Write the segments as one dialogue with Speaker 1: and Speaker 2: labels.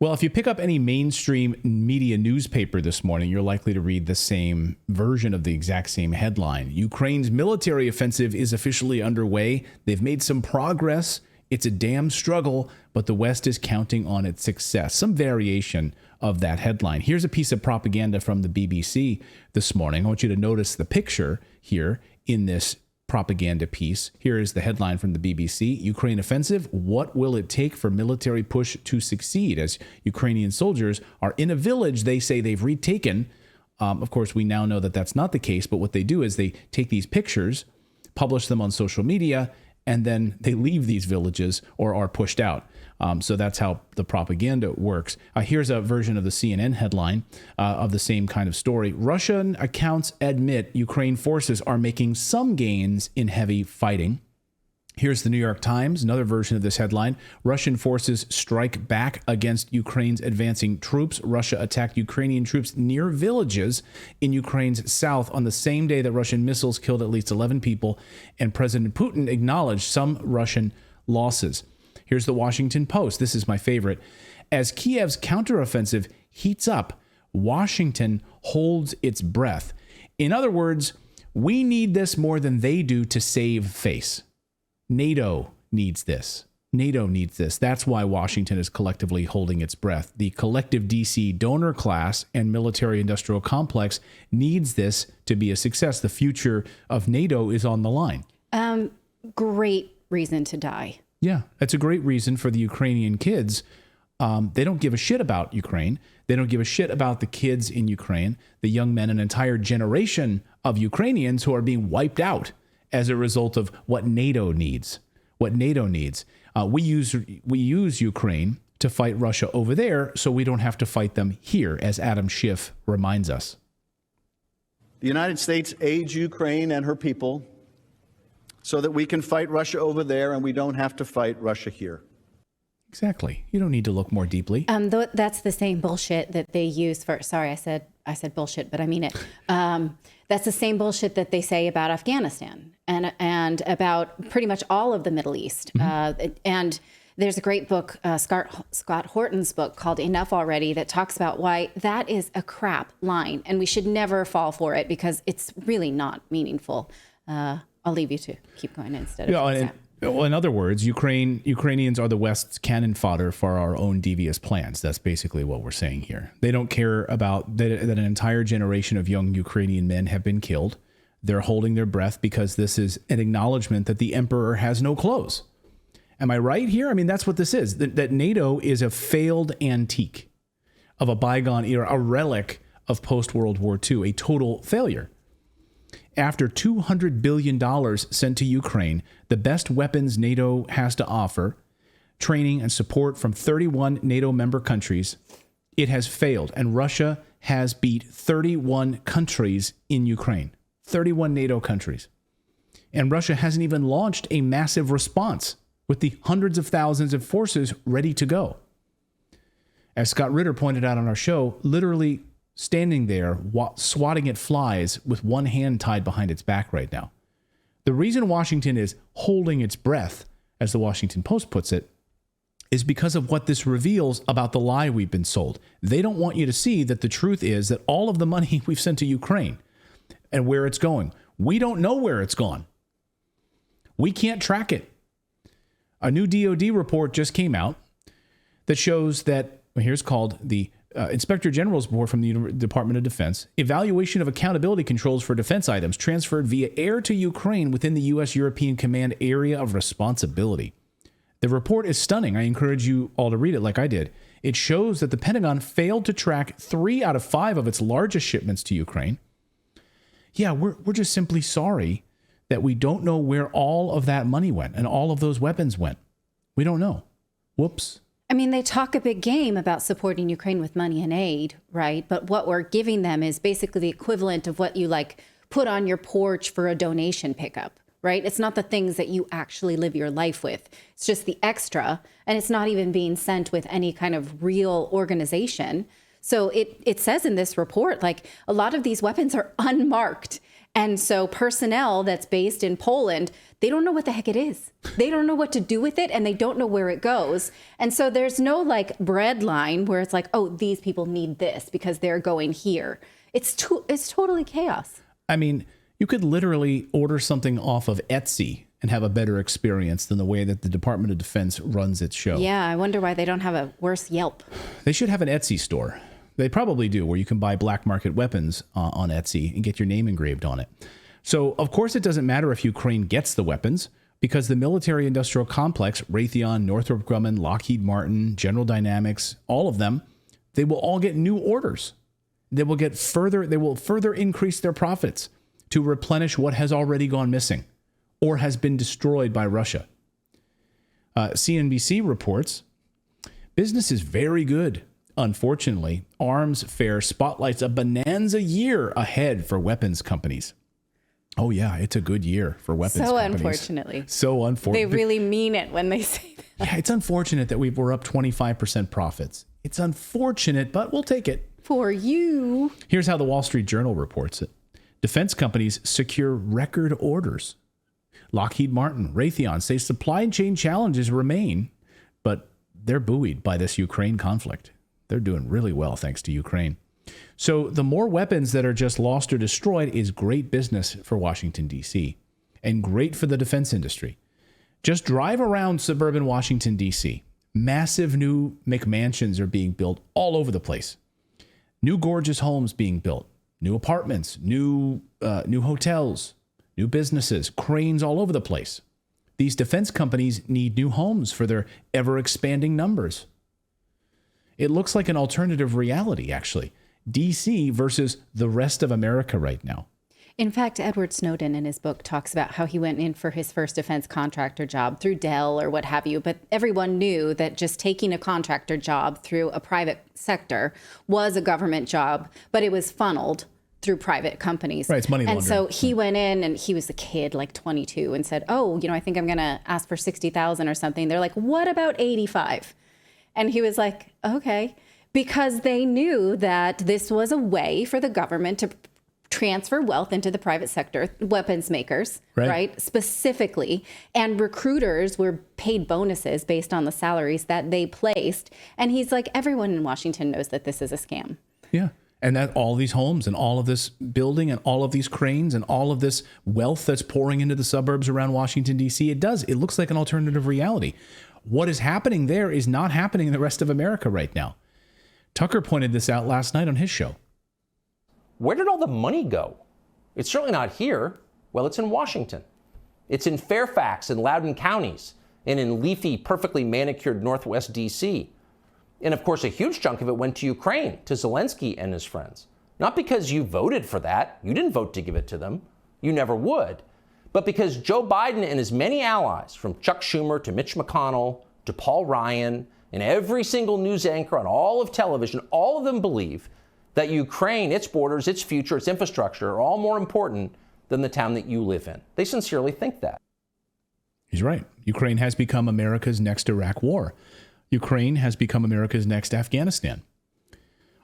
Speaker 1: Well, if you pick up any mainstream media newspaper this morning, you're likely to read the same version of the exact same headline. Ukraine's military offensive is officially underway. They've made some progress. It's a damn struggle, but the West is counting on its success. Some variation of that headline. Here's a piece of propaganda from the BBC this morning. I want you to notice the picture here in this propaganda piece. Here is the headline from the BBC. Ukraine offensive. What will it take for military push to succeed? As Ukrainian soldiers are in a village they say they've retaken. Of course, we now know that that's not the case, but what they do is they take these pictures, publish them on social media, and then they leave these villages or are pushed out. So that's how the propaganda works. Here's a version of the CNN headline of the same kind of story. Russian accounts admit Ukraine forces are making some gains in heavy fighting. Here's the New York Times, another version of this headline. Russian forces strike back against Ukraine's advancing troops. Russia attacked Ukrainian troops near villages in Ukraine's south on the same day that Russian missiles killed at least 11 people, and President Putin acknowledged some Russian losses. Here's the Washington Post. This is my favorite. As Kiev's counteroffensive heats up, Washington holds its breath. In other words, we need this more than they do to save face. NATO needs this. NATO needs this. That's why Washington is collectively holding its breath. The collective DC donor class and military-industrial complex needs this to be a success. The future of NATO is on the line.
Speaker 2: Great reason to die.
Speaker 1: Yeah, that's a great reason for the Ukrainian kids. They don't give a shit about Ukraine. They don't give a shit about the kids in Ukraine, the young men, an entire generation of Ukrainians who are being wiped out as a result of what NATO needs. What NATO needs. We use Ukraine to fight Russia over there, so we don't have to fight them here, as Adam Schiff reminds us.
Speaker 3: The United States aids Ukraine and her people so that we can fight Russia over there and we don't have to fight Russia here.
Speaker 1: Exactly. You don't need to look more deeply.
Speaker 2: That's the same bullshit that they use for. Sorry, I said bullshit, but I mean it. That's the same bullshit that they say about Afghanistan and about pretty much all of the Middle East. Mm-hmm. And there's a great book, Scott Horton's book called Enough Already, that talks about why that is a crap line, and we should never fall for it because it's really not meaningful. I'll leave you to keep going instead of.
Speaker 1: Well, in other words, Ukrainians are the West's cannon fodder for our own devious plans. That's basically what we're saying here. They don't care about that an entire generation of young Ukrainian men have been killed. They're holding their breath because this is an acknowledgement that the emperor has no clothes. Am I right here? I mean, that's what this is. That NATO is a failed antique of a bygone era, a relic of post-World War II, a total failure. After $200 billion sent to Ukraine, the best weapons NATO has to offer, training and support from 31 NATO member countries, it has failed. And Russia has beat 31 countries in Ukraine, 31 NATO countries. And Russia hasn't even launched a massive response with the hundreds of thousands of forces ready to go. As Scott Ritter pointed out on our show, literally standing there swatting at flies with one hand tied behind its back right now. The reason Washington is holding its breath, as the Washington Post puts it, is because of what this reveals about the lie we've been sold. They don't want you to see that the truth is that all of the money we've sent to Ukraine and where it's going, we don't know where it's gone. We can't track it. A new DOD report just came out that shows that, here's called the Inspector General's report from the Department of Defense, evaluation of accountability controls for defense items transferred via air to Ukraine within the U.S. European Command Area of Responsibility. The report is stunning. I encourage you all to read it like I did. It shows that the Pentagon failed to track 3 out of 5 of its largest shipments to Ukraine. Yeah, we're just simply sorry that we don't know where all of that money went and all of those weapons went. We don't know. Whoops.
Speaker 2: I mean, they talk a big game about supporting Ukraine with money and aid, right? But what we're giving them is basically the equivalent of what you put on your porch for a donation pickup, right? It's not the things that you actually live your life with. It's just the extra, and it's not even being sent with any kind of real organization. So it says in this report, a lot of these weapons are unmarked. And so personnel that's based in Poland, they don't know what the heck it is. They don't know what to do with it, and they don't know where it goes. And so there's no like bread line where it's like, oh, these people need this because they're going here. It's totally chaos.
Speaker 1: I mean, you could literally order something off of Etsy and have a better experience than the way that the Department of Defense runs its show.
Speaker 2: Yeah, I wonder why they don't have a worse Yelp.
Speaker 1: They should have an Etsy store. They probably do, where you can buy black market weapons on Etsy and get your name engraved on it. So, of course, it doesn't matter if Ukraine gets the weapons, because the military-industrial complex, Raytheon, Northrop Grumman, Lockheed Martin, General Dynamics, all of them, they will all get new orders. They will further increase their profits to replenish what has already gone missing or has been destroyed by Russia. CNBC reports, business is very good. Unfortunately, arms fair spotlights a bonanza year ahead for weapons companies. Oh, yeah, it's a good year for weapons companies.
Speaker 2: Unfortunately.
Speaker 1: So unfortunate.
Speaker 2: They really mean it when they say that.
Speaker 1: Yeah, it's unfortunate that we're up 25% profits. It's unfortunate, but we'll take it.
Speaker 2: For you.
Speaker 1: Here's how the Wall Street Journal reports it. Defense companies secure record orders. Lockheed Martin, Raytheon say supply chain challenges remain, but they're buoyed by this Ukraine conflict. They're doing really well thanks to Ukraine. So the more weapons that are just lost or destroyed is great business for Washington, D.C., and great for the defense industry. Just drive around suburban Washington, D.C. Massive new McMansions are being built all over the place. New gorgeous homes being built, new apartments, new hotels, new businesses, cranes all over the place. These defense companies need new homes for their ever-expanding numbers. It looks like an alternative reality, actually. D.C. versus the rest of America right now.
Speaker 2: In fact, Edward Snowden in his book talks about how he went in for his first defense contractor job through Dell or what have you. But everyone knew that just taking a contractor job through a private sector was a government job, but it was funneled through private companies.
Speaker 1: Right, it's money laundering.
Speaker 2: And so he went in, and he was a kid, like 22, and said, oh, I think I'm going to ask for $60,000 or something. They're like, what about 85? And he was like, okay, because they knew that this was a way for the government to transfer wealth into the private sector, weapons makers, right? Specifically. And recruiters were paid bonuses based on the salaries that they placed. And he's like, everyone in Washington knows that this is a scam.
Speaker 1: Yeah. And that all these homes and all of this building and all of these cranes and all of this wealth that's pouring into the suburbs around Washington, D.C., it looks like an alternative reality. What is happening there is not happening in the rest of America right now. Tucker pointed this out last night on his show.
Speaker 4: Where did all the money go? It's certainly not here. Well, it's in Washington. It's in Fairfax and Loudoun counties and in leafy, perfectly manicured Northwest D.C. And of course, a huge chunk of it went to Ukraine, to Zelensky and his friends. Not because you voted for that. You didn't vote to give it to them. You never would. But because Joe Biden and his many allies, from Chuck Schumer to Mitch McConnell to Paul Ryan and every single news anchor on all of television, all of them believe that Ukraine, its borders, its future, its infrastructure are all more important than the town that you live in. They sincerely think that.
Speaker 1: He's right. Ukraine has become America's next Iraq war. Ukraine has become America's next Afghanistan.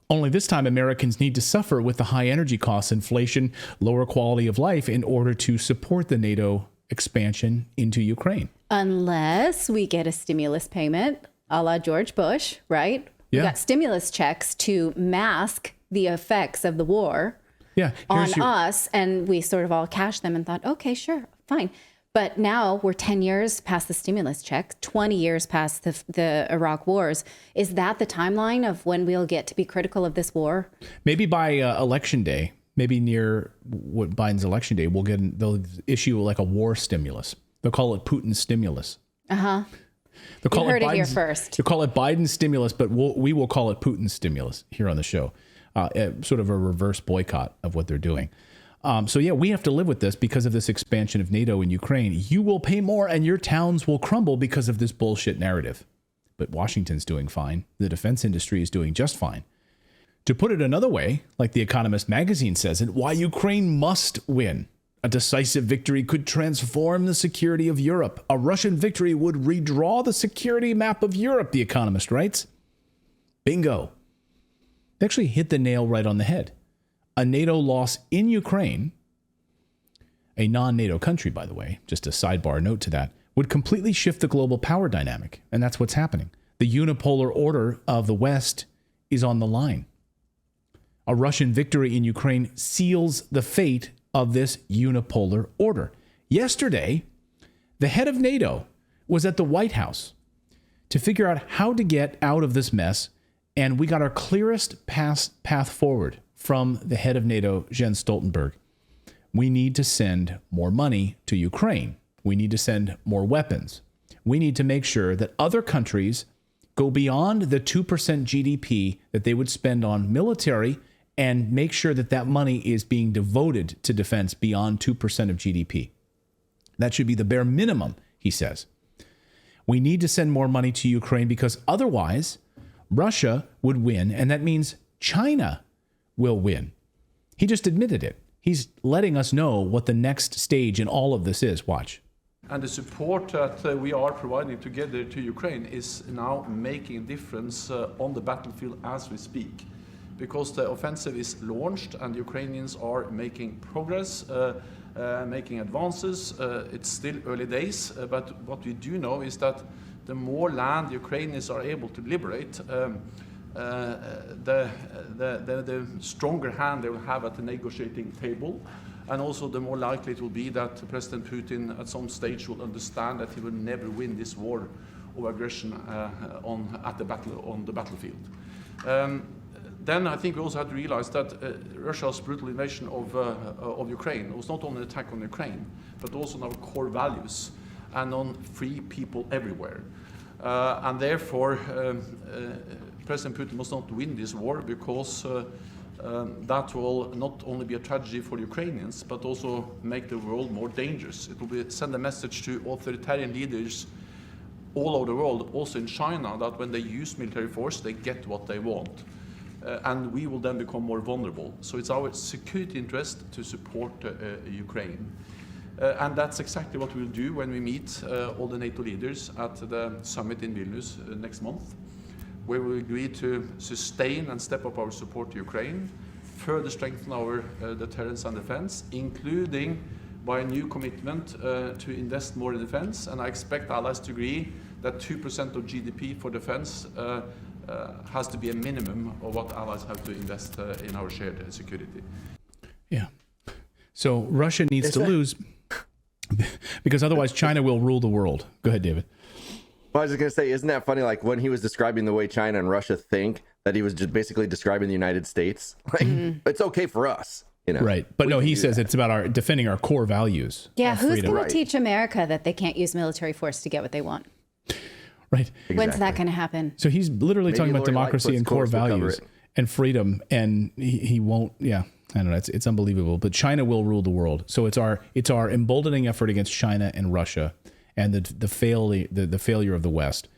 Speaker 1: Only this time, Americans need to suffer with the high energy costs, inflation, lower quality of life in order to support the NATO expansion into Ukraine.
Speaker 2: Unless we get a stimulus payment a la George Bush, right?
Speaker 1: Yeah.
Speaker 2: We got stimulus checks to mask the effects of the war on us, and we sort of all cashed them and thought, okay, sure, fine. But now we're 10 years past the stimulus check, 20 years past the Iraq wars. Is that the timeline of when we'll get to be critical of this war?
Speaker 1: Maybe by election day, maybe near Biden's election day, they'll issue like a war stimulus. They'll call it Putin's stimulus.
Speaker 2: You heard it here first.
Speaker 1: They'll call it Biden's stimulus, but we will call it Putin's stimulus here on the show. Sort of a reverse boycott of what they're doing. So yeah, we have to live with this because of this expansion of NATO in Ukraine. You will pay more and your towns will crumble because of this bullshit narrative. But Washington's doing fine. The defense industry is doing just fine. To put it another way, like The Economist magazine says it, why Ukraine must win. A decisive victory could transform the security of Europe. A Russian victory would redraw the security map of Europe, The Economist writes. Bingo. They actually hit the nail right on the head. A NATO loss in Ukraine a non-NATO country, by the way, just a sidebar note to that, would completely shift the global power dynamic. And that's what's happening. The unipolar order of the West is on the line. A Russian victory in Ukraine seals the fate of this unipolar order. Yesterday, the head of NATO was at the White House to figure out how to get out of this mess, and we got our clearest path forward from the head of NATO, Jens Stoltenberg. We need to send more money to Ukraine. We need to send more weapons. We need to make sure that other countries go beyond the 2% GDP that they would spend on military and make sure that that money is being devoted to defense beyond 2% of GDP. That should be the bare minimum, he says. We need to send more money to Ukraine because otherwise Russia would win, and that means China will win. He just admitted it. He's letting us know what the next stage in all of this is. Watch.
Speaker 5: And the support that we are providing together to Ukraine is now making a difference on the battlefield as we speak. Because the offensive is launched and the Ukrainians are making progress, making advances. It's still early days, but what we do know is that the more land the Ukrainians are able to liberate, the stronger hand they will have at the negotiating table. And also the more likely it will be that President Putin at some stage will understand that he will never win this war of aggression on the battlefield. Then I think we also have to realize that Russia's brutal invasion of Ukraine was not only an attack on Ukraine, but also on our core values and on free people everywhere. And therefore, President Putin must not win this war because that will not only be a tragedy for the Ukrainians, but also make the world more dangerous. It will send a message to authoritarian leaders all over the world, also in China, that when they use military force, they get what they want. And we will then become more vulnerable. So it's our security interest to support Ukraine. And that's exactly what we'll do when we meet all the NATO leaders at the summit in Vilnius next month, where we agree to sustain and step up our support to Ukraine, further strengthen our deterrence and defense, including by a new commitment to invest more in defense. And I expect allies to agree that 2% of GDP for defense has to be a minimum of what allies have to invest in our shared security.
Speaker 1: Yeah. So Russia needs to lose because otherwise China will rule the world. Go ahead, David.
Speaker 6: Well, I was just going to say, isn't that funny? Like when he was describing the way China and Russia think, that he was just basically describing the United States. Like, it's okay for us, you know? Right.
Speaker 1: But no, he says it's about defending our core values.
Speaker 2: Yeah. Who's going to teach America that they can't use military force to get what they want?
Speaker 1: Right.
Speaker 6: Exactly.
Speaker 2: When's that going to happen?
Speaker 1: So he's literally talking about democracy and core values and freedom, and he won't. Yeah, I don't know. It's unbelievable. But China will rule the world. So it's our emboldening effort against China and Russia, and the failure of the West.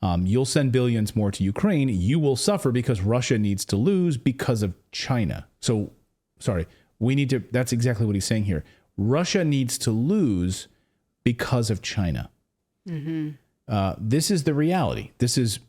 Speaker 1: You'll send billions more to Ukraine. You will suffer because Russia needs to lose because of China. So, sorry, we need to. That's exactly what he's saying here. Russia needs to lose because of China. Mm-hmm. This is the reality. This is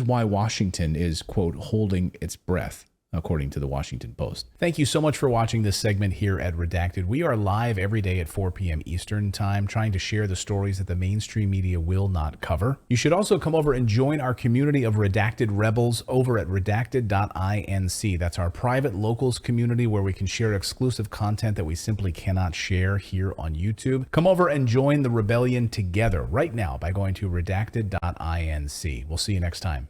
Speaker 1: why Washington is, quote, holding its breath, according to the Washington Post. Thank you so much for watching this segment here at Redacted. We are live every day at 4 p.m. Eastern time, trying to share the stories that the mainstream media will not cover. You should also come over and join our community of Redacted Rebels over at redacted.inc. That's our private locals community where we can share exclusive content that we simply cannot share here on YouTube. Come over and join the rebellion together right now by going to redacted.inc. We'll see you next time.